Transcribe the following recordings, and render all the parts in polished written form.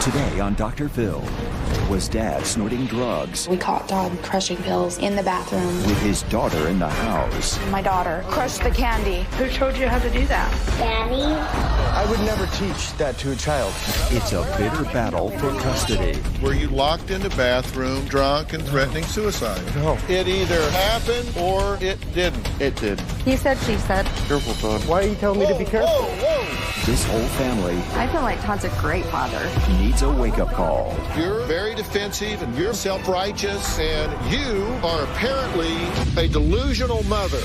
Today on Dr. Phil, was Dad snorting drugs We caught Todd crushing pills in the bathroom. with his daughter in the house? My daughter crushed the candy. Who told you how to do that? Daddy? I would never teach that to a child. It's a bitter battle for custody. Were you locked in the bathroom, drunk and threatening suicide? No. It either happened or it didn't. It did. He said, she said. Careful, Todd. Why are you telling me to be careful? Whoa! This whole family I feel like Todd's a great father. needs a wake-up call. You're very defensive and you're self-righteous and you are apparently a delusional mother.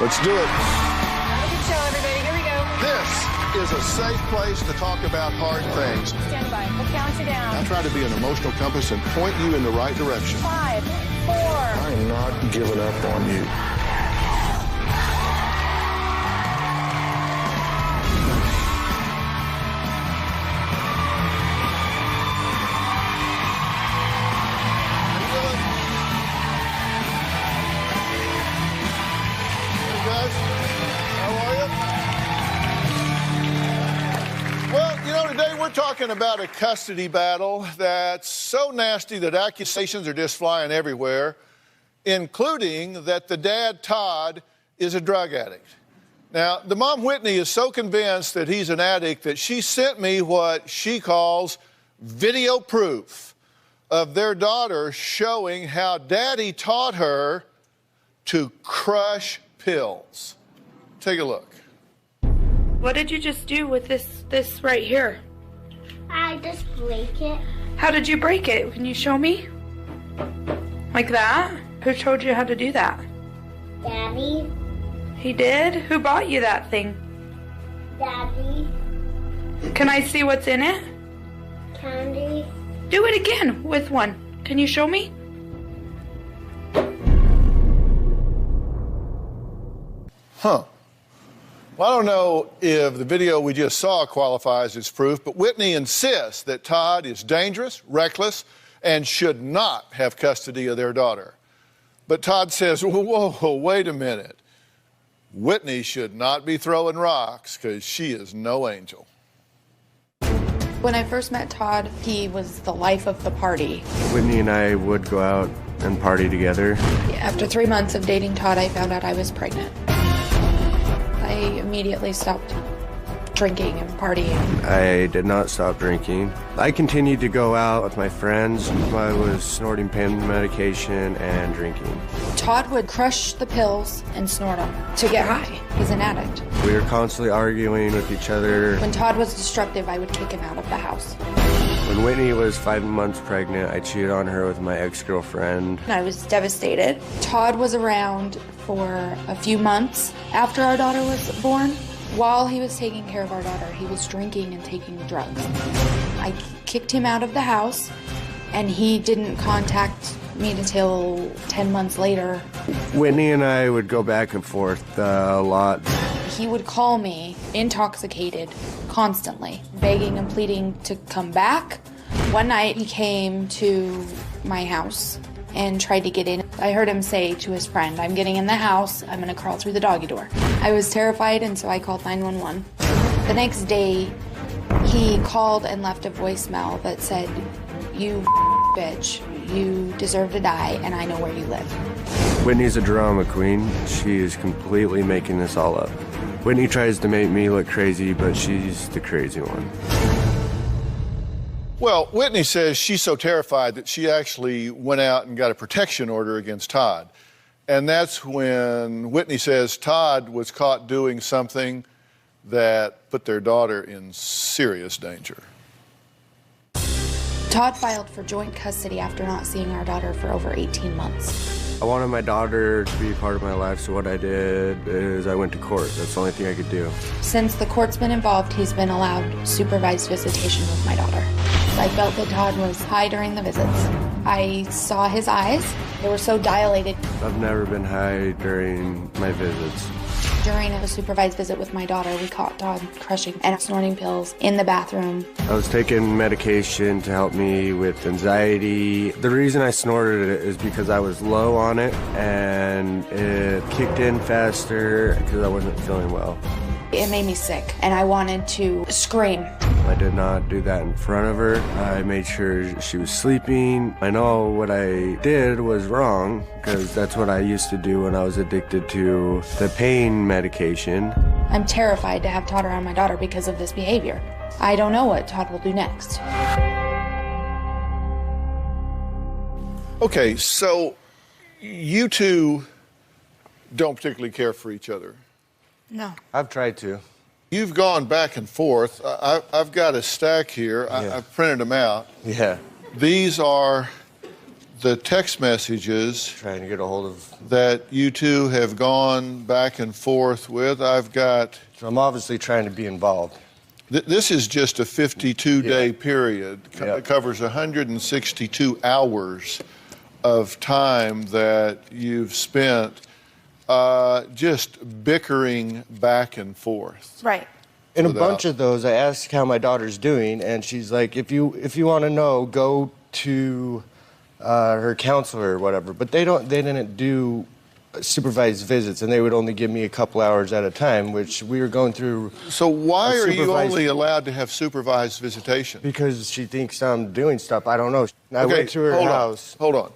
Let's do it. Have a good show, everybody. Here we go. This is a safe place to talk about hard things. Stand by. We'll count you down. I try to be an emotional compass and point you in the right direction. 5, 4. I'm not giving up on you. Guys, how are you? Well, you know, today we're talking about a custody battle that's so nasty that accusations are just flying everywhere, including that the dad, Todd, is a drug addict. Now, the mom, Whitney, is so convinced that he's an addict that she sent me what she calls video proof of their daughter showing how Daddy taught her to crush pills. Take a look. What did you just do with this right here? I just break it. How did you break it? Can you show me? Like that? Who told you how to do that? Daddy? He did? Who bought you that thing? Daddy? Can I see what's in it? Candy? Do it again with one. Can you show me? Huh. Well, I don't know if the video we just saw qualifies as proof, but Whitney insists that Todd is dangerous, reckless, and should not have custody of their daughter. But Todd says, whoa, wait a minute. Whitney should not be throwing rocks because she is no angel. When I first met Todd, he was the life of the party. Whitney and I would go out and party together. After 3 months of dating Todd, I found out I was pregnant. I immediately stopped drinking and partying. I did not stop drinking. I continued to go out with my friends. I was snorting pain medication and drinking. Todd would crush the pills and snort them to get high. He's an addict. We were constantly arguing with each other. When Todd was destructive, I would kick him out of the house. When Whitney was 5 months pregnant, I cheated on her with my ex-girlfriend. I was devastated. Todd was around for a few months after our daughter was born. While he was taking care of our daughter, he was drinking and taking drugs. I kicked him out of the house, and he didn't contact me until 10 months later. Whitney and I would go back and forth a lot. He would call me intoxicated constantly, begging and pleading to come back. One night he came to my house and tried to get in. I heard him say to his friend, "I'm getting in the house, I'm gonna crawl through the doggy door." I was terrified, and so I called 911. The next day, he called and left a voicemail that said, "You bitch, you deserve to die, and I know where you live." Whitney's a drama queen. She is completely making this all up. Whitney tries to make me look crazy, but she's the crazy one. Well, Whitney says she's so terrified that she actually went out and got a protection order against Todd. And that's when Whitney says Todd was caught doing something that put their daughter in serious danger. Todd filed for joint custody after not seeing our daughter for over 18 months. I wanted my daughter to be part of my life, so what I did is I went to court. That's the only thing I could do. Since the court's been involved, he's been allowed supervised visitation with my daughter. I felt that Todd was high during the visits. I saw his eyes. They were so dilated. I've never been high during my visits. During a supervised visit with my daughter, we caught Todd crushing and snorting pills in the bathroom. I was taking medication to help me with anxiety. The reason I snorted it is because I was low on it and it kicked in faster because I wasn't feeling well. It made me sick and I wanted to scream. I did not do that in front of her. I made sure she was sleeping. I know what I did was wrong because that's what I used to do when I was addicted to the pain medication. I'm terrified to have Todd around my daughter because of this behavior. I don't know what Todd will do next. Okay, so you two don't particularly care for each other. No. I've tried to. You've gone back and forth. I've got a stack here. Yeah. I've printed them out. Yeah. These are the text messages Trying to get a hold of... that you two have gone back and forth with. I've got... So I'm obviously trying to be involved. This is just a 52-day period. Yeah. It covers 162 hours of time that you've spent just bickering back and forth. Right. In a Without- bunch of those, I asked how my daughter's doing, and she's like, if you want to know, go to her counselor or whatever. But they didn't do supervised visits, and they would only give me a couple hours at a time, which we were going through. So why are you supervised- only allowed to have supervised visitation? Because she thinks I'm doing stuff. I don't know. I Okay, went to her hold on, house. Hold on.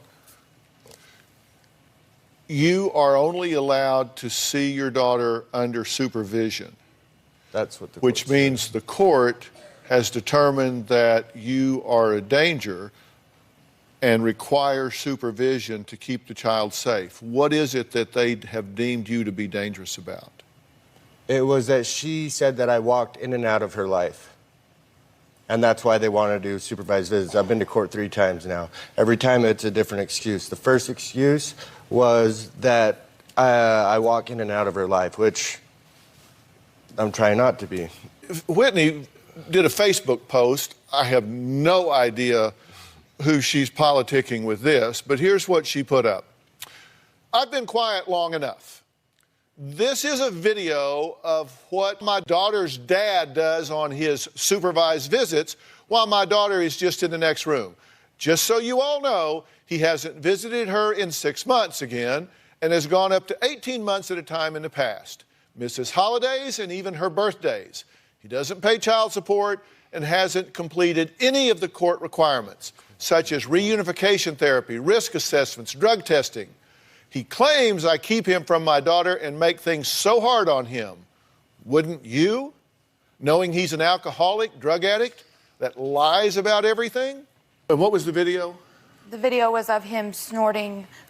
You are only allowed to see your daughter under supervision, That's what the which court said. means the court has determined that you are a danger and require supervision to keep the child safe. What is it that they have deemed you to be dangerous about? It was that she said that I walked in and out of her life. And that's why they want to do supervised visits. I've been to court 3 times now. Every time it's a different excuse. The first excuse was that I walk in and out of her life, which I'm trying not to be. Whitney did a Facebook post. I have no idea who she's politicking with this, but here's what she put up. I've been quiet long enough. This is a video of what my daughter's dad does on his supervised visits while my daughter is just in the next room. Just so you all know, he hasn't visited her in 6 months again and has gone up to 18 months at a time in the past. Misses holidays and even her birthdays. He doesn't pay child support and hasn't completed any of the court requirements, such as reunification therapy, risk assessments, drug testing. He claims I keep him from my daughter and make things so hard on him. Wouldn't you, knowing he's an alcoholic, drug addict, that lies about everything? And what was the video? The video was of him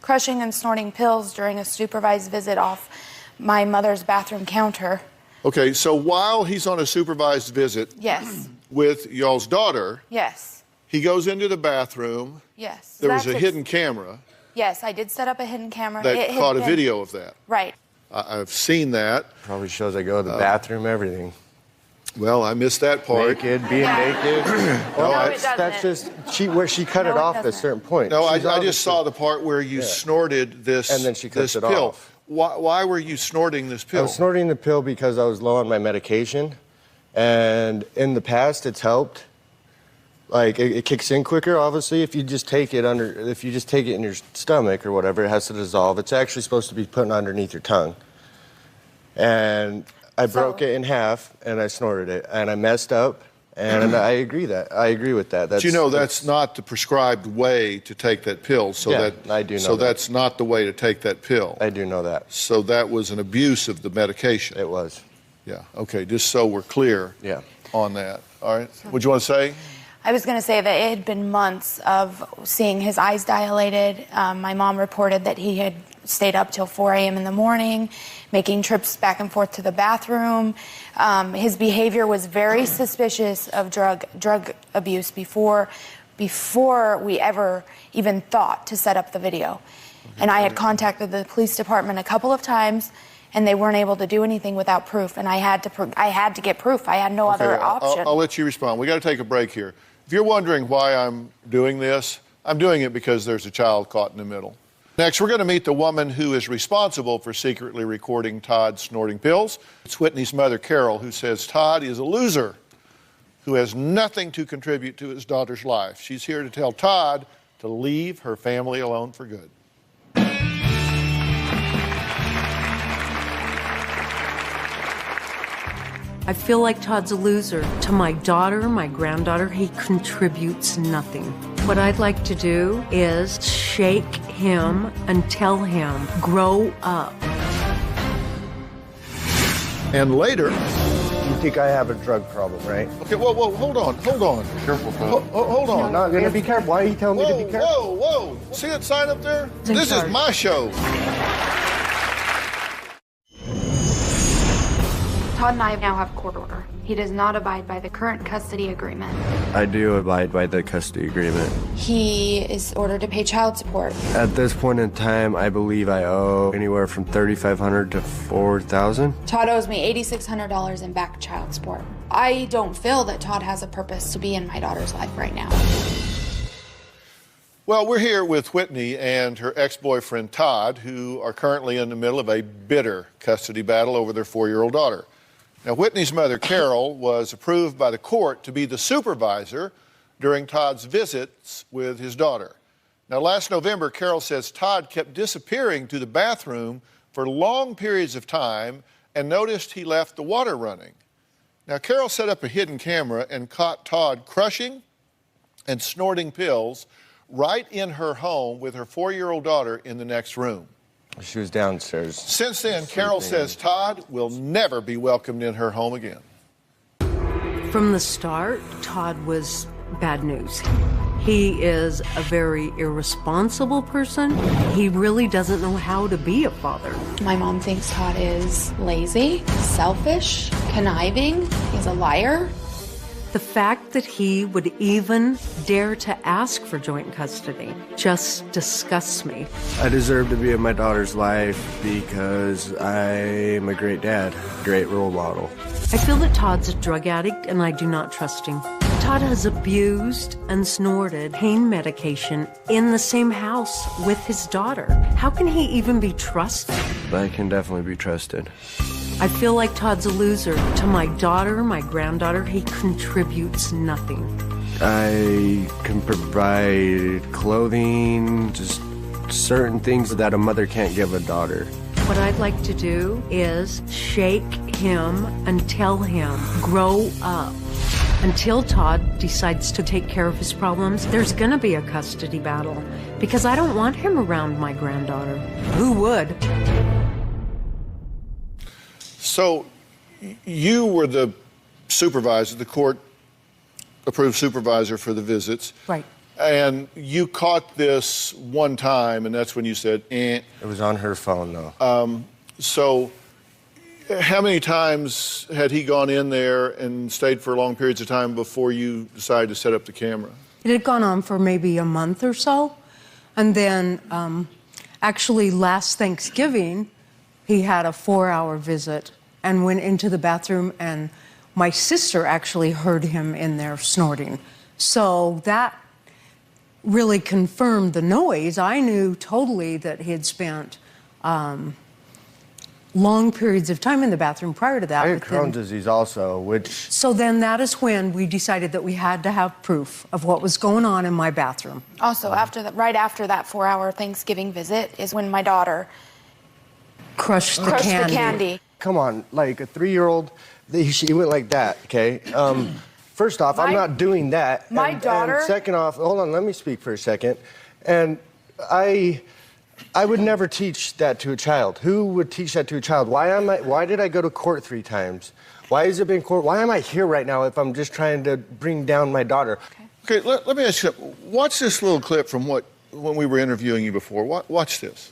crushing and snorting pills during a supervised visit off my mother's bathroom counter. Okay, so while he's on a supervised visit Yes. with y'all's daughter, Yes. he goes into the bathroom. Yes. There was That's a hidden camera Yes, I did set up a hidden camera. that It had caught a been- video of that. Right. I've seen that. Probably shows I go to the bathroom, everything. Well, I missed that part. Naked, being naked. Well, No, that's, it that's doesn't. just where she cut No, it it off at a doesn't. certain point. No, I She's just obviously- saw the part where you snorted this, And then she cuts this it pill. off. Why were you snorting this I pill? was snorting the pill because I was low on my medication, and in the past it's helped. Like it kicks in quicker, obviously, if you just take it in your stomach or whatever, it has to dissolve. It's actually supposed to be put underneath your tongue. And I broke it in half and I snorted it and I messed up, and I agree with that. But you know that's not the prescribed way to take that pill. So Yeah, that I do know So that. that's not the way to take that pill. I do know that. So that was an abuse of the medication. It was. Yeah. Okay. Just so we're clear. Yeah. On that. All right. What do you want to say? I was going to say that it had been months of seeing his eyes dilated. My mom reported that he had stayed up till 4 a.m. in the morning, making trips back and forth to the bathroom. His behavior was very suspicious of drug abuse before we ever even thought to set up the video. And I had contacted the police department a couple of times, and they weren't able to do anything without proof. And I had to get proof. I had no other option. I'll let you respond. We got to take a break here. If you're wondering why I'm doing this, I'm doing it because there's a child caught in the middle. Next, we're going to meet the woman who is responsible for secretly recording Todd snorting pills. It's Whitney's mother, Carol, who says Todd is a loser who has nothing to contribute to his daughter's life. She's here to tell Todd to leave her family alone for good. I feel like Todd's a loser. To my daughter, my granddaughter, he contributes nothing. What I'd like to do is shake him and tell him, grow up. And later, You think I have a drug problem, right? okay, whoa, hold on. Careful, Hold on. I'm not gonna be careful. Why are you telling me to be careful? Whoa. See that sign up there? This is my show. Todd and I now have court order. He does not abide by the current custody agreement. I do abide by the custody agreement. He is ordered to pay child support. At this point in time, I believe I owe anywhere from $3,500 to $4,000. Todd owes me $8,600 in back child support. I don't feel that Todd has a purpose to be in my daughter's life right now. Well, we're here with Whitney and her ex-boyfriend Todd, who are currently in the middle of a bitter custody battle over their 4-year-old daughter. Now, Whitney's mother, Carol, was approved by the court to be the supervisor during Todd's visits with his daughter. Now, last November, Carol says Todd kept disappearing to the bathroom for long periods of time and noticed he left the water running. Now, Carol set up a hidden camera and caught Todd crushing and snorting pills right in her home with her 4-year-old daughter in the next room. She was downstairs. Since then, Carol says Todd will never be welcomed in her home again. From the start, Todd was bad news. He is a very irresponsible person. He really doesn't know how to be a father. My mom thinks Todd is lazy, selfish, conniving. He's a liar. The fact that he would even dare to ask for joint custody just disgusts me. I deserve to be in my daughter's life because I'm a great dad, great role model. I feel that Todd's a drug addict and I do not trust him. Todd has abused and snorted pain medication in the same house with his daughter. How can he even be trusted? I can definitely be trusted. I feel like Todd's a loser. To my daughter, my granddaughter, he contributes nothing. I can provide clothing, just certain things that a mother can't give a daughter. What I'd like to do is shake him and tell him, grow up. Until Todd decides to take care of his problems, there's gonna be a custody battle because I don't want him around my granddaughter. Who would? So you were the supervisor, the court-approved supervisor for the visits. Right. And you caught this one time, and that's when you said, eh. It was on her phone, though. So how many times had he gone in there and stayed for long periods of time before you decided to set up the camera? It had gone on for maybe a month or so. And then actually last Thanksgiving, he had a 4-hour visit and went into the bathroom, and my sister actually heard him in there snorting. So that really confirmed the noise. I knew totally that he had spent long periods of time in the bathroom prior to that. I had Crohn's disease also, which... So then that is when we decided that we had to have proof of what was going on in my bathroom. Also, right after that 4-hour Thanksgiving visit is when my daughter Crushed the candy. Come on, like a 3-year-old, she went like that, okay? First off, I'm not doing that. My daughter... And second off, hold on, let me speak for a second. And I would never teach that to a child. Who would teach that to a child? Why did I go to court 3 times? Why has it been court? Why am I here right now if I'm just trying to bring down my daughter? Okay, let me ask you, watch this little clip from when we were interviewing you before. Watch this.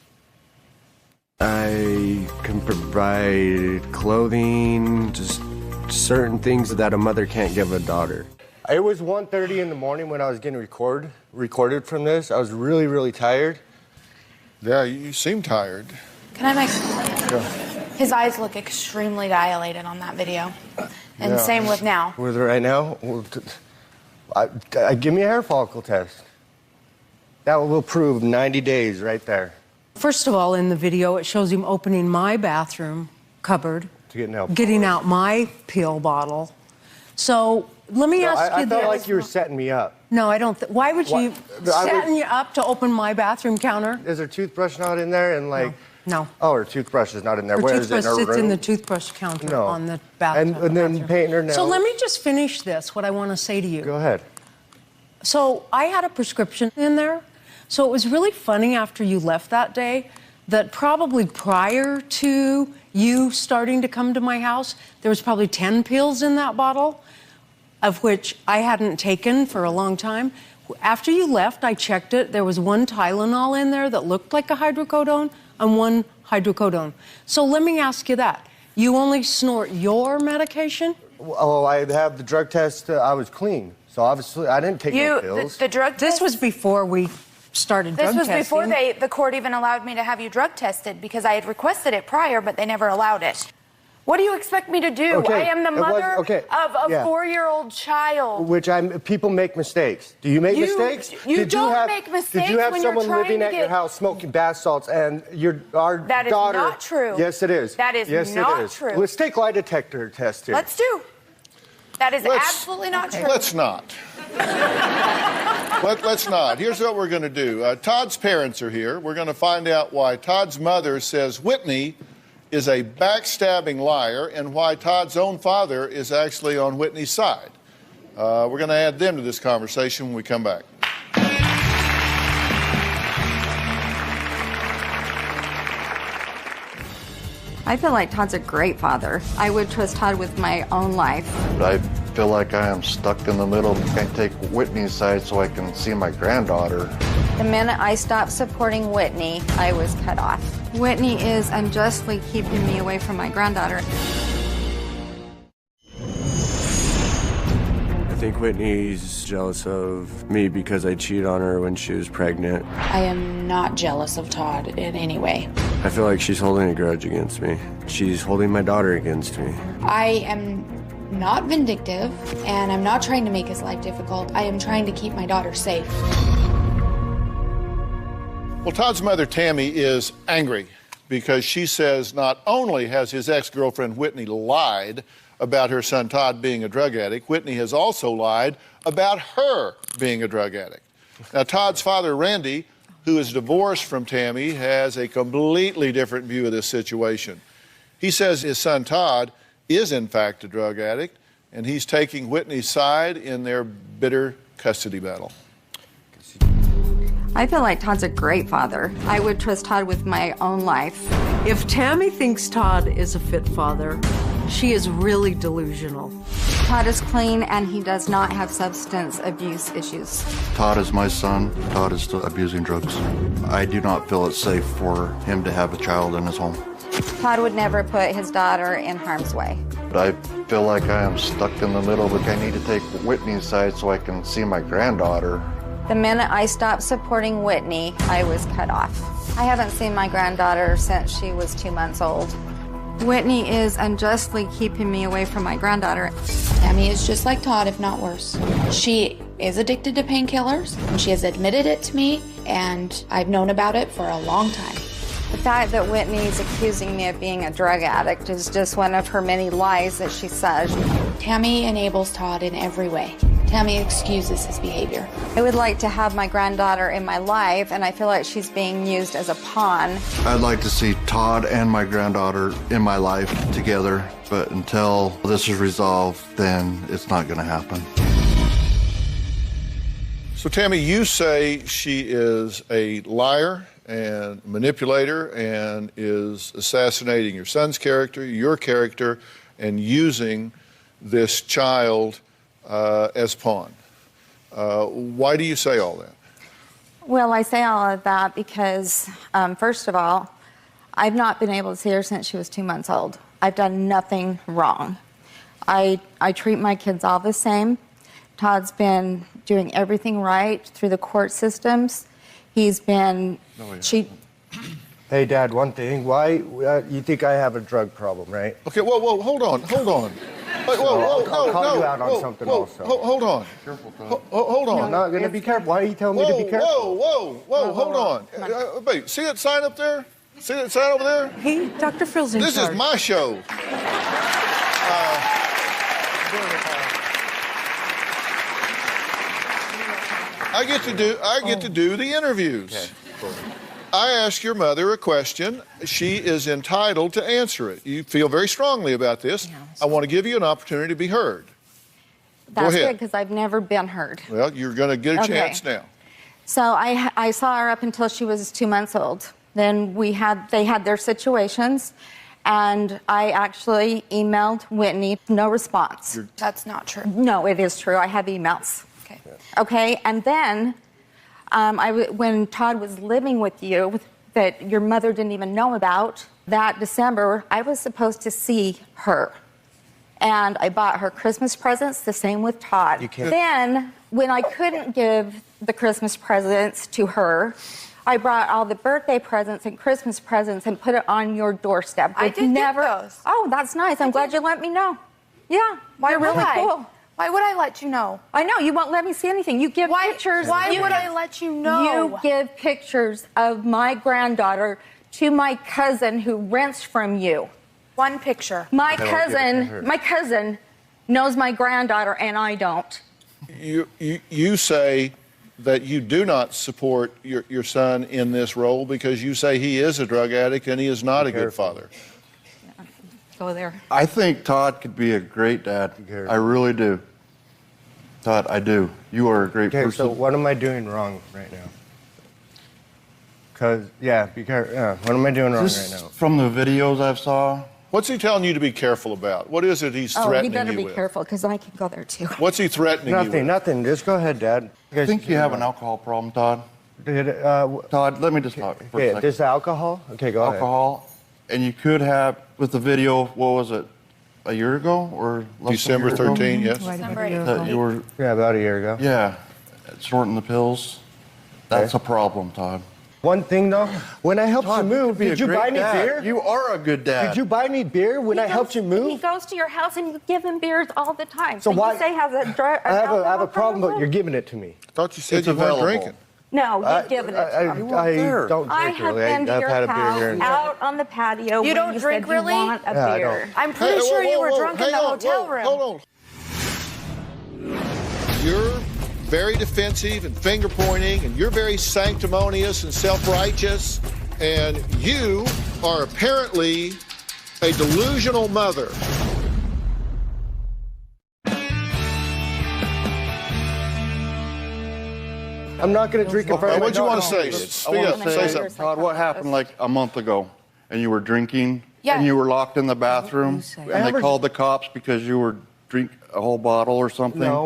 I can provide clothing, just certain things that a mother can't give a daughter. It was 1:30 in the morning when I was getting recorded from this. I was really, really tired. Yeah, you seem tired. Can I make a comment? Yeah. His eyes look extremely dilated on that video. And Yeah. same with now. With it right now? Well, give me a hair follicle test. That will prove 90 days right there. First of all, in the video, it shows him opening my bathroom cupboard, getting out my pill bottle. So let me ask you this. I felt like you were setting me up. No, I don't. Why would you setting you up to open my bathroom counter? Is there toothbrush not in there? And like, No. Oh, her toothbrush is not in there. Her Where is it? In toothbrush her sits room? in the toothbrush counter No. on the bathroom. And then painting her nails. So let me just finish this, what I want to say to you. Go ahead. So I had a prescription in there. So it was really funny after you left that day that probably prior to you starting to come to my house, there was probably 10 pills in that bottle, of which I hadn't taken for a long time. After you left, I checked it. There was one Tylenol in there that looked like a hydrocodone and one hydrocodone. So let me ask you that. You only snort your medication? Oh, I have the drug test. I was clean. So obviously, I didn't take no pills. The drug This test, was before we started drug this was testing. before the court even allowed me to have you drug tested because I had requested it prior, but they never allowed it. What do you expect me to do? Okay, I am the it was- mother okay, of a yeah. 4-year-old child. Which people make mistakes. Do you make mistakes? You Did don't have, make mistakes Did you have when you're someone trying living to at your get- house smoking bath salts and our That is daughter? not true. Yes, it is. That is yes, not it is. true. Let's take lie detector test here. Let's do. That is Let's- absolutely not true. Let's not. Let's not. Here's what we're going to do. Todd's parents are here. We're going to find out why Todd's mother says Whitney is a backstabbing liar and why Todd's own father is actually on Whitney's side. We're going to add them to this conversation when we come back. I feel like Todd's a great father. I would trust Todd with my own life. I feel like I am stuck in the middle. I can't take Whitney's side so I can see my granddaughter. The minute I stopped supporting Whitney, I was cut off. Whitney is unjustly keeping me away from my granddaughter. I think Whitney's jealous of me because I cheated on her when she was pregnant. I am not jealous of Todd in any way. I feel like she's holding a grudge against me. She's holding my daughter against me. I am not vindictive, and I'm not trying to make his life difficult. I am trying to keep my daughter safe. Well, Todd's mother, Tammy, is angry because she says not only has his ex-girlfriend Whitney lied about her son Todd being a drug addict, Whitney has also lied about her being a drug addict. Now, Todd's father, Randy, who is divorced from Tammy, has a completely different view of this situation. He says his son Todd is in fact a drug addict, and he's taking Whitney's side in their bitter custody battle. I feel like Todd's a great father. I would trust Todd with my own life. If Tammy thinks Todd is a fit father, she is really delusional. Todd is clean and he does not have substance abuse issues. Todd is my son. Todd is still abusing drugs. I do not feel it's safe for him to have a child in his home. Todd would never put his daughter in harm's way. But I feel like I am stuck in the middle. Like I need to take Whitney's side so I can see my granddaughter. The minute I stopped supporting Whitney, I was cut off. I haven't seen my granddaughter since she was 2 months old. Whitney is unjustly keeping me away from my granddaughter. Tammy is just like Todd, if not worse. She is addicted to painkillers, and she has admitted it to me, and I've known about it for a long time. The fact that Whitney's accusing me of being a drug addict is just one of her many lies that she says. Tammy enables Todd in every way. Tammy excuses his behavior. I would like to have my granddaughter in my life, and I feel like she's being used as a pawn. I'd like to see Todd and my granddaughter in my life together, but until this is resolved, then it's not going to happen. So, Tammy, you say she is a liar and manipulator and is assassinating your son's character, your character, and using this child as pawn. Why do you say all that? Well, I say all of that because, first of all, I've not been able to see her since she was 2 months old. I've done nothing wrong. I treat my kids all the same. Todd's been doing everything right through the court systems. He's been... Hey, Dad, one thing. Why, you think I have a drug problem, right? Okay, whoa, hold on. Wait, I'll call you out on something also. Hold on. Careful, Todd. Hold on. I'm not going to be careful. Why are you telling me to be careful? Whoa, hold on. Wait, see that sign up there? See that sign over there? Hey, Dr. Phil's in charge. This is my show. I get to do the interviews. Okay, cool. I ask your mother a question. She is entitled to answer it. You feel very strongly about this. I want to give you an opportunity to be heard. That's Go ahead. good because I've never been heard. Well, you're going to get a chance now. So I saw her up until she was 2 months old. Then they had their situations, and I actually emailed Whitney. No response. That's not true. No, it is true. I have emails. Okay. Okay, and then when Todd was living with you, that your mother didn't even know about, that December, I was supposed to see her. And I bought her Christmas presents, the same with Todd. You can't. Then, when I couldn't give the Christmas presents to her, I brought all the birthday presents and Christmas presents and put it on your doorstep. I did get those. Oh, that's nice. I'm glad you let me know. Yeah, Why you're would really I? cool. Why would I let you know? I know, you won't let me see anything. You give pictures. Why would I let you know? You give pictures of my granddaughter to my cousin who rents from you. One picture. My cousin knows my granddaughter and I don't. You say that you do not support your son in this role because you say he is a drug addict and he is not a good father. Go there. I think Todd could be a great dad. I really do. Todd, I do. You are a great person. So what am I doing wrong right now? Because, what am I doing wrong Just right now? from the videos I've saw. What's he telling you to be careful about? What is it he's Oh, threatening you better you be with? careful because I can go there too. What's he threatening you with? Nothing. Just go ahead, Dad. I think you have an alcohol problem, Todd. Todd, let me just talk for a second. Just alcohol? Okay, go ahead. Alcohol, and you could have, with the video, what was it, a year ago or less than a December year ago? 13, yes? December 8th. That you were, Yeah, about a year ago. yeah, snorting the pills. That's a problem, Todd. One thing, though, when I helped Todd, you move, could be did a you great buy me dad. beer? You are a good dad. Did you buy me beer when I helped you He move? goes to your house and you give him beers all the time. So why- you say has a drug? I have a problem, but you're giving it to me. I thought you said It's you weren't available. drinking. No, you've given it to him. I there. don't I drink have really. been to I've your had a beer house here and there. out on the patio. You when don't you drink, said really? You want a Yeah, I beer. don't. I'm pretty sure you were drunk in the hotel room. Hold on. You're very defensive and finger pointing, and you're very sanctimonious and self-righteous, and you are apparently a delusional mother. I'm not going to drink in front of my What do you want to daughter. say? I Speak want up. to Say say, something. Todd, what happened like a month ago? And you were drinking, Yeah. and you were locked in the bathroom, and they Amber's- called the cops because you were drink a whole bottle or something? No.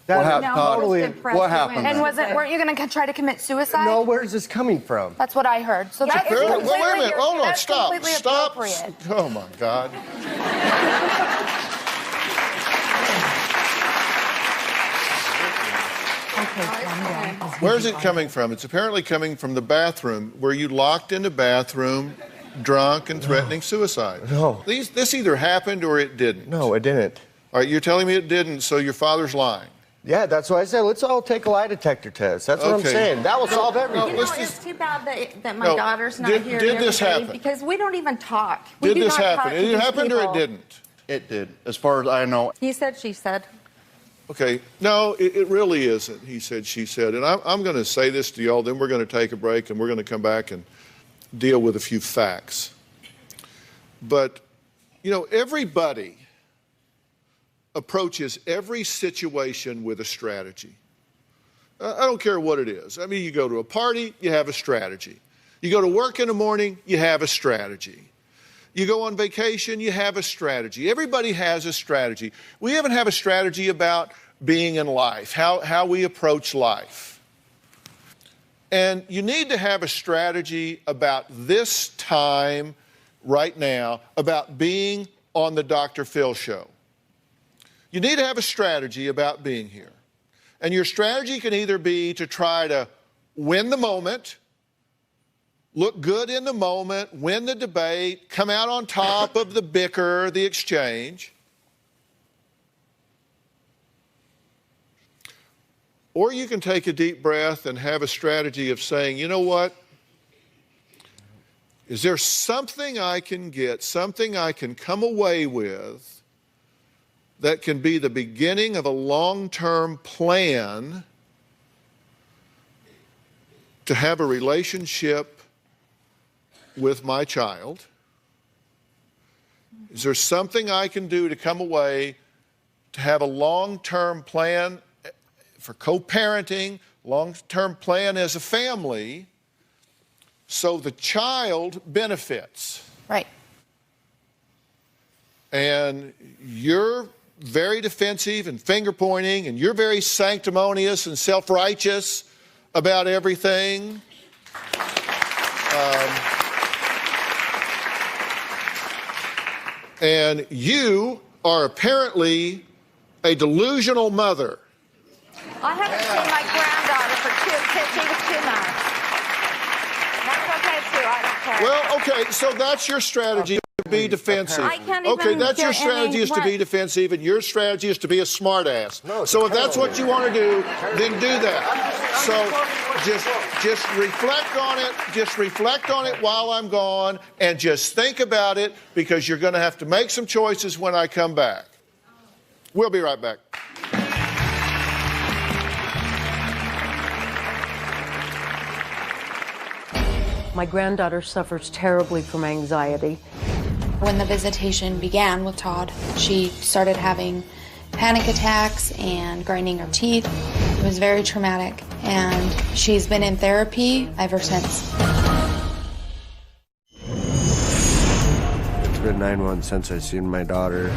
What That- happened, No, Todd? totally- What happened? And then? weren't you going to try to commit suicide? No, where's this coming from? That's what I heard. So that's Wait a completely, minute. Hold on. that's Stop. completely Stop. appropriate. Oh, my God. Where's it coming from? It's apparently coming from the bathroom. Were you locked in the bathroom, drunk and threatening suicide? No. This either happened or it didn't. No, it didn't. All right, you're telling me it didn't, so your father's lying. Yeah, that's why I said let's all take a lie detector test. That's what I'm Okay. saying. That will solve everything. You know, Let's it's just- too bad that my No, daughter's not did- here. did every this day happen? Because we don't even talk. We Did do this not happen? talk to It these happened or it people. didn't? It did, as far as I know. He said, she said. Okay, no, it really isn't. He said, she said. And I'm going to say this to y'all, then we're going to take a break and we're going to come back and deal with a few facts. But, you know, everybody approaches every situation with a strategy. I don't care what it is. I mean, you go to a party, you have a strategy. You go to work in the morning, you have a strategy. You go on vacation, you have a strategy. Everybody has a strategy. We even have a strategy about being in life, how we approach life. And you need to have a strategy about this time right now, about being on the Dr. Phil show. You need to have a strategy about being here. And your strategy can either be to try to win the moment, look good in the moment, win the debate, come out on top of the bicker, the exchange. Or you can take a deep breath and have a strategy of saying, you know what? Is there something I can get, something I can come away with that can be the beginning of a long-term plan to have a relationship with my child? Is there something I can do to come away to have a long-term plan for co-parenting, long-term plan as a family, so the child benefits? Right. And you're very defensive and finger-pointing, and you're very sanctimonious and self-righteous about everything. And you are apparently a delusional mother. I haven't seen my granddaughter for 2 months. That's okay too. I don't care. Well, okay, so that's your strategy, to be defensive. I can't even Okay, that's your get strategy, is to be defensive, and your strategy is to be a smartass. So if that's what you want to do, then do that. So just reflect on it. Just reflect on it while I'm gone, and just think about it, because you're going to have to make some choices when I come back. We'll be right back. My granddaughter suffers terribly from anxiety. When the visitation began with Todd, she started having panic attacks and grinding her teeth. It was very traumatic, and she's been in therapy ever since. It's been 9 months since I've seen my daughter.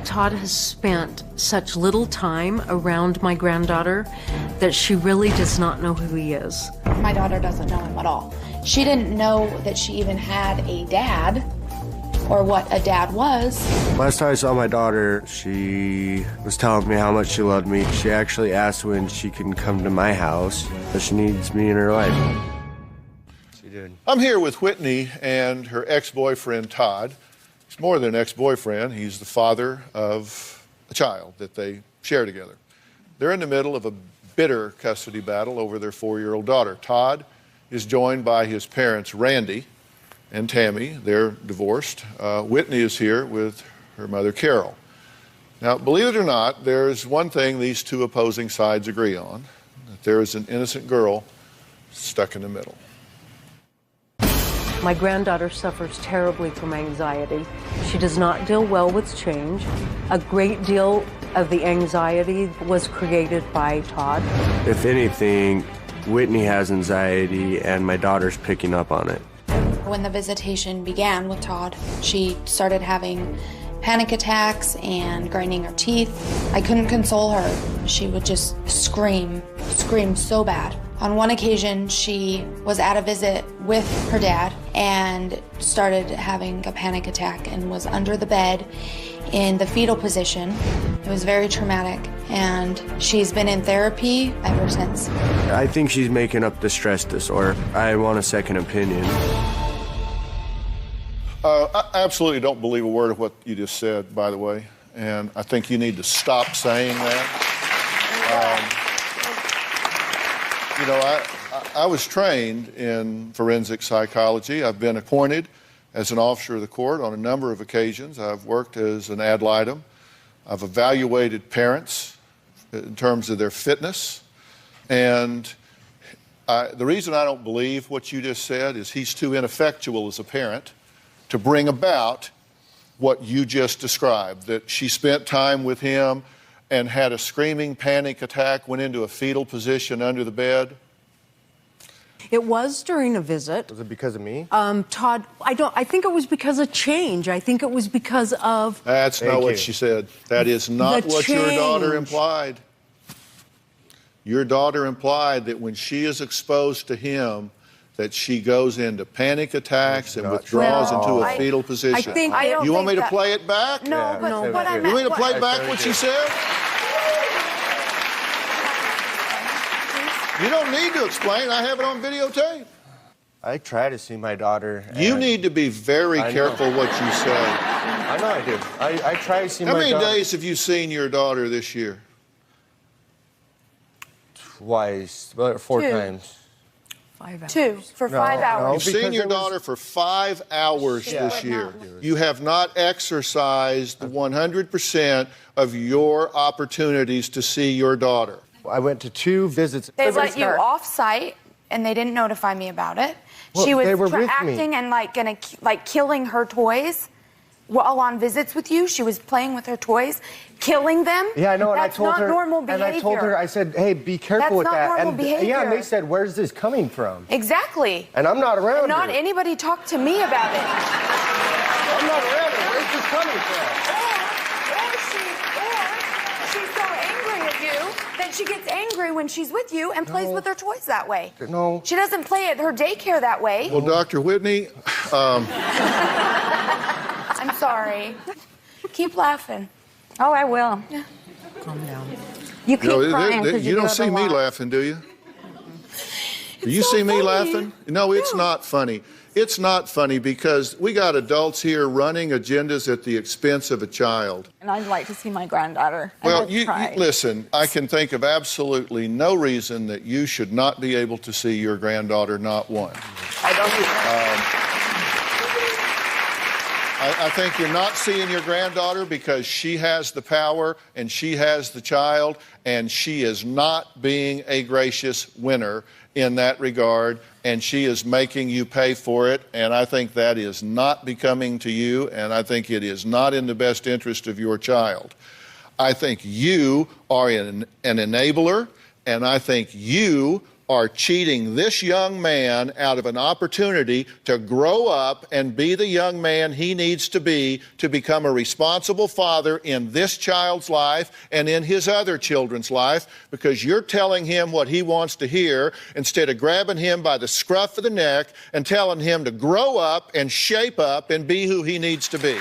Todd has spent such little time around my granddaughter that she really does not know who he is. My daughter doesn't know him at all. She didn't know that she even had a dad, or what a dad was. Last time I saw my daughter, she was telling me how much she loved me. She actually asked when she can come to my house, but she needs me in her life. She did. I'm here with Whitney and her ex-boyfriend, Todd. He's more than an ex-boyfriend. He's the father of a child that they share together. They're in the middle of a bitter custody battle over their 4-year-old daughter. Todd is joined by his parents, Randy and Tammy. They're divorced. Whitney is here with her mother, Carol. Now, believe it or not, there's one thing these two opposing sides agree on, that there is an innocent girl stuck in the middle. My granddaughter suffers terribly from anxiety. She does not deal well with change. A great deal of the anxiety was created by Todd. If anything, Whitney has anxiety, and my daughter's picking up on it. When the visitation began with Todd, she started having panic attacks and grinding her teeth. I couldn't console her. She would just scream so bad. On one occasion, she was at a visit with her dad and started having a panic attack and was under the bed in the fetal position. It was very traumatic, and she's been in therapy ever since. I think she's making up the stress disorder. I want a second opinion. I absolutely don't believe a word of what you just said, by the way, and I think you need to stop saying that. You know, I was trained in forensic psychology. I've been appointed as an officer of the court on a number of occasions. I've worked as an ad litem. I've evaluated parents in terms of their fitness. And the reason I don't believe what you just said is he's too ineffectual as a parent to bring about what you just described, that she spent time with him and had a screaming panic attack, went into a fetal position under the bed. It was during a visit. Was it because of me? Todd, I think it was because of change. I think it was because of... That's not what she said. That is not what your daughter implied. Your daughter implied that when she is exposed to him, that she goes into panic attacks and withdraws into a fetal position. You want me to play it back? No, but what I meant... You want me to play back what she said? You don't need to explain. I have it on videotape. I try to see my daughter. You need to be very careful what you say. I know I do. I try to see my daughter. How many days have you seen your daughter this year? Twice. 4 times. 5 hours. 2 for 5 hours. You've seen your daughter for 5 hours this year. You have not exercised 100% of your opportunities to see your daughter. I went to 2 visits. They let you off site and they didn't notify me about it. Well, She was they were with me. acting and killing her toys while on visits with you. She was playing with her toys, killing them. Yeah, I know, and That's I told not her. normal behavior. And I told her, I said, hey, be careful with That's that. not normal and behavior. yeah, and they said, where's this coming from? Exactly. And I'm not around Not here. anybody talked to me about it. I'm not around here. Where's this coming from? Or she's so angry at you that she gets angry when she's with you and plays with her toys that way. No. She doesn't play at her daycare that way. Well, Dr. Whitney, I'm sorry. Keep laughing. Oh, I will. Yeah. Calm down. You keep crying because you don't do it see a me lot. laughing, do you? Do you so see me funny. laughing? No, it's not funny. It's not funny because we got adults here running agendas at the expense of a child. And I'd like to see my granddaughter. Well, you listen, I can think of absolutely no reason that you should not be able to see your granddaughter, not one. I think you're not seeing your granddaughter because she has the power and she has the child, and she is not being a gracious winner in that regard, and she is making you pay for it, and I think that is not becoming to you, and I think it is not in the best interest of your child. I think you are an enabler, and I think you are cheating this young man out of an opportunity to grow up and be the young man he needs to be to become a responsible father in this child's life and in his other children's life, because you're telling him what he wants to hear instead of grabbing him by the scruff of the neck and telling him to grow up and shape up and be who he needs to be.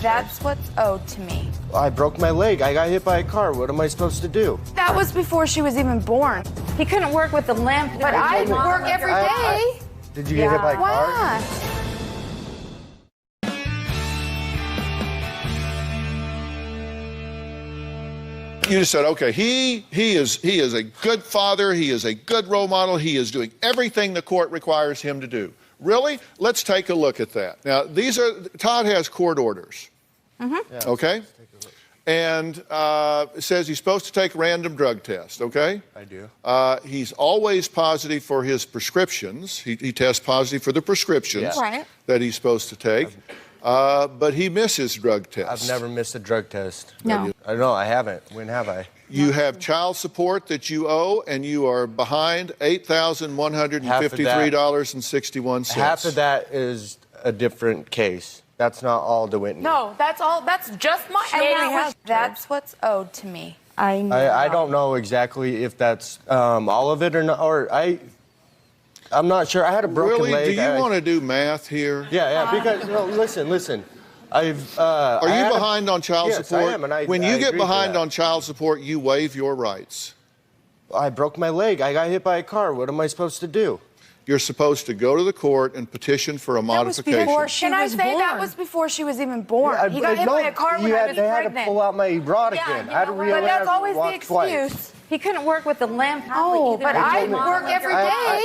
That's what's owed to me. I broke my leg. I got hit by a car. What am I supposed to do? That was before she was even born. He couldn't work with the limp. But I work every day. Did you get hit by a car? Why? You just said, okay, he is a good father, he is a good role model, he is doing everything the court requires him to do. Really? Let's take a look at that. Now, Todd has court orders. Mm-hmm. Okay? And it says he's supposed to take a random drug test, okay? I do. He's always positive for his prescriptions. He tests positive for the prescriptions that he's supposed to take. But he misses drug tests. I've never missed a drug test. No. I haven't. When have I? You have child support that you owe, and you are behind $8,153.61. Half of that is a different case. That's not all to Whitney. No, that's all. That's just my. That's what's owed to me. I don't know exactly if that's all of it or not. I'm not sure. I had a broken leg. Really? Do you want to do math here? Yeah. Because listen. Are you behind on child support? Yes, I am, and when you I get agree behind to that. on child support, you waive your rights. I broke my leg. I got hit by a car. What am I supposed to do? You're supposed to go to the court and petition for a modification. Can I say that was before she was even born? He got hit by a car when I was They had pregnant. to pull out my rod again. I had to But that's always the walk excuse. twice. He couldn't work with the limp. Oh, but I work every day.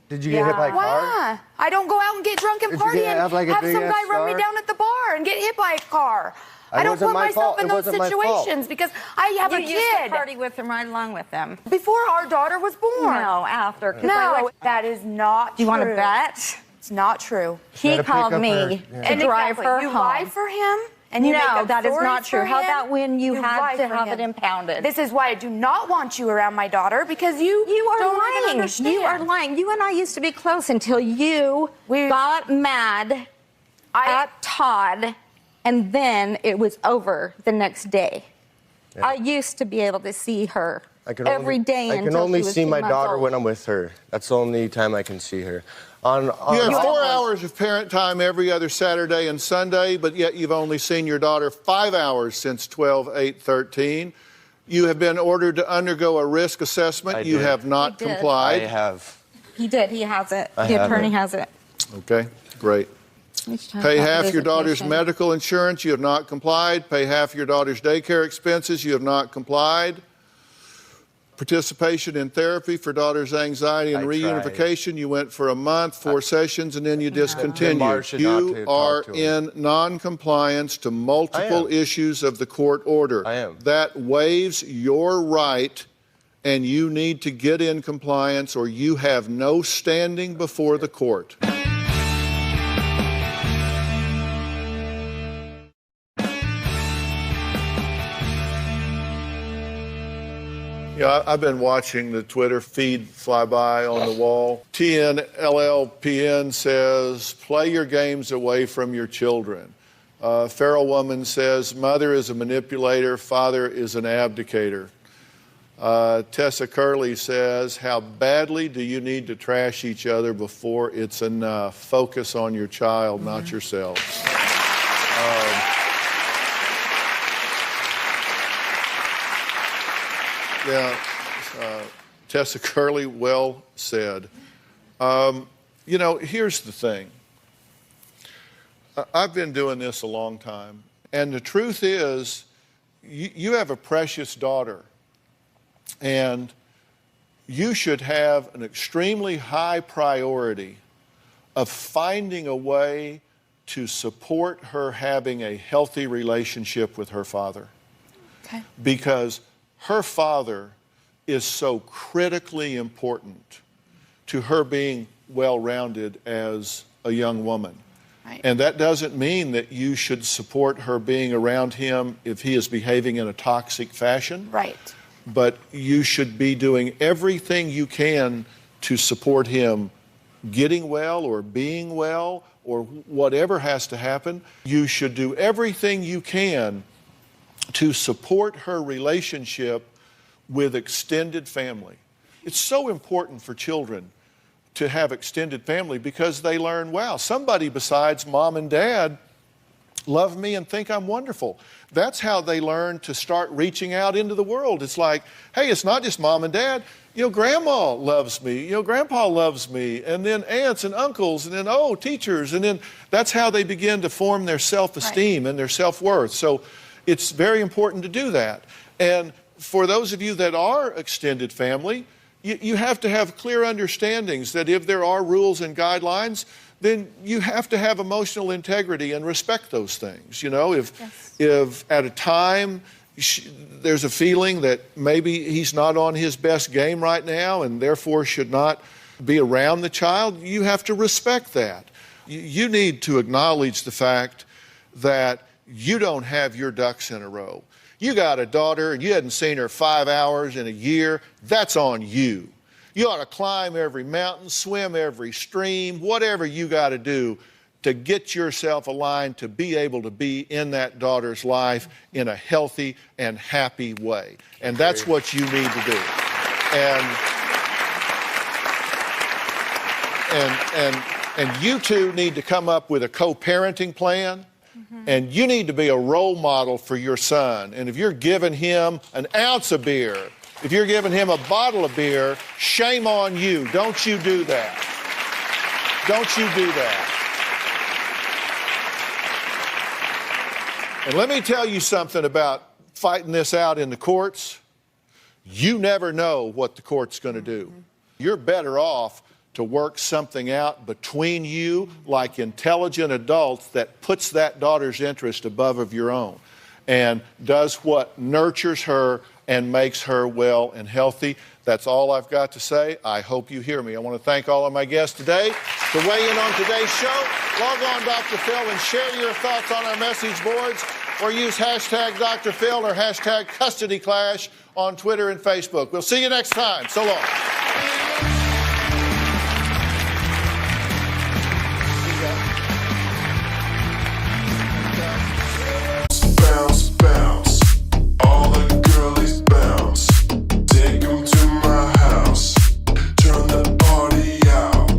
Did you get hit by a car? Why? I don't go out and get drunk and Did you party and have, like, a have big some ass guy run me scar? down at the bar and get hit by a car. It I don't wasn't put my myself fault. in It those wasn't my fault. situations because I have a You used to kid. party with him right along with them. Before our daughter was born. No, after. 'cause I No, like- that is not Do you want to true. bet? It's not true. He Gotta pick called up me her- to drive exactly. her You home. lie for him? And you make No, up that is not stories true. for How him? about when you lie had to for have him. it impounded? This is why I do not want you around my daughter, because you are don't even lying. understand. You are lying. You and I used to be close until you got mad at Todd, and then it was over the next day. Yeah. I used to be able to see her every day. I can only see my daughter when I'm with her. That's the only time I can see her. You have 4 hours of parent time every other Saturday and Sunday, but yet you've only seen your daughter 5 hours since 12/8/13. You have been ordered to undergo a risk assessment. You have not complied. I have. He did. He has it. I The have attorney it. has it. Okay, great. Pay half your daughter's medical insurance. You have not complied. Pay half your daughter's daycare expenses. You have not complied. Participation in therapy for daughter's anxiety and reunification. You went for a month, 4 sessions, and then you discontinued. You are in non-compliance to multiple issues of the court order. I am. That waives your right, and you need to get in compliance or you have no standing before the court. Yeah, I've been watching the Twitter feed fly by on the wall. TNLLPN says, play your games away from your children. Feral Woman says, mother is a manipulator, father is an abdicator. Tessa Curley says, how badly do you need to trash each other before it's enough? Focus on your child, not yourselves. Tessa Curley, well said. You know, here's the thing. I've been doing this a long time, and the truth is, you have a precious daughter, and you should have an extremely high priority of finding a way to support her having a healthy relationship with her father. Okay. Because her father is so critically important to her being well-rounded as a young woman. Right. And that doesn't mean that you should support her being around him if he is behaving in a toxic fashion. Right. But you should be doing everything you can to support him getting well or being well or whatever has to happen. You should do everything you can to support her relationship with extended family. It's so important for children to have extended family because they learn, wow, somebody besides mom and dad love me and think I'm wonderful. That's how they learn to start reaching out into the world. It's like, hey, it's not just mom and dad. You know, grandma loves me. You know, grandpa loves me. And then aunts and uncles, and then, oh, teachers. And then that's how they begin to form their self-esteem and their self-worth. So it's very important to do that. And for those of you that are extended family, you have to have clear understandings that if there are rules and guidelines, then you have to have emotional integrity and respect those things. You know, if at a time there's a feeling that maybe he's not on his best game right now and therefore should not be around the child, you have to respect that. You need to acknowledge the fact that you don't have your ducks in a row. You got a daughter and you hadn't seen her 5 hours in a year, that's on you. You ought to climb every mountain, swim every stream, whatever you got to do to get yourself aligned to be able to be in that daughter's life in a healthy and happy way. And that's what you need to do. And you two need to come up with a co-parenting plan. And you need to be a role model for your son. And if you're giving him an ounce of beer, if you're giving him a bottle of beer, shame on you. Don't you do that. Don't you do that. And let me tell you something about fighting this out in the courts. You never know what the court's going to do. You're better off to work something out between you like intelligent adults that puts that daughter's interest above of your own and does what nurtures her and makes her well and healthy. That's all I've got to say. I hope you hear me. I want to thank all of my guests today. To weigh in on today's show, log on Dr. Phil and share your thoughts on our message boards or use hashtag Dr. Phil or hashtag CustodyClash on Twitter and Facebook. We'll see you next time. So long. Bounce, bounce, all the girlies bounce. Take 'em to my house, turn the party out.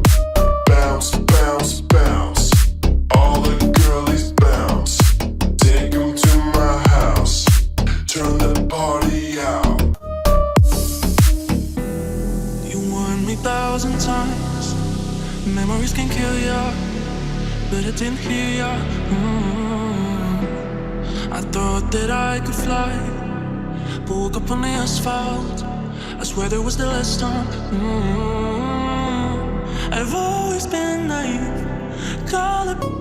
Bounce, bounce, bounce, all the girlies bounce. Take 'em to my house, turn the party out. You warned me 1,000 times, memories can kill ya, but I didn't hear ya. I thought that I could fly, but woke up on the asphalt. I swear there was the last time. I've always been naive. Call it.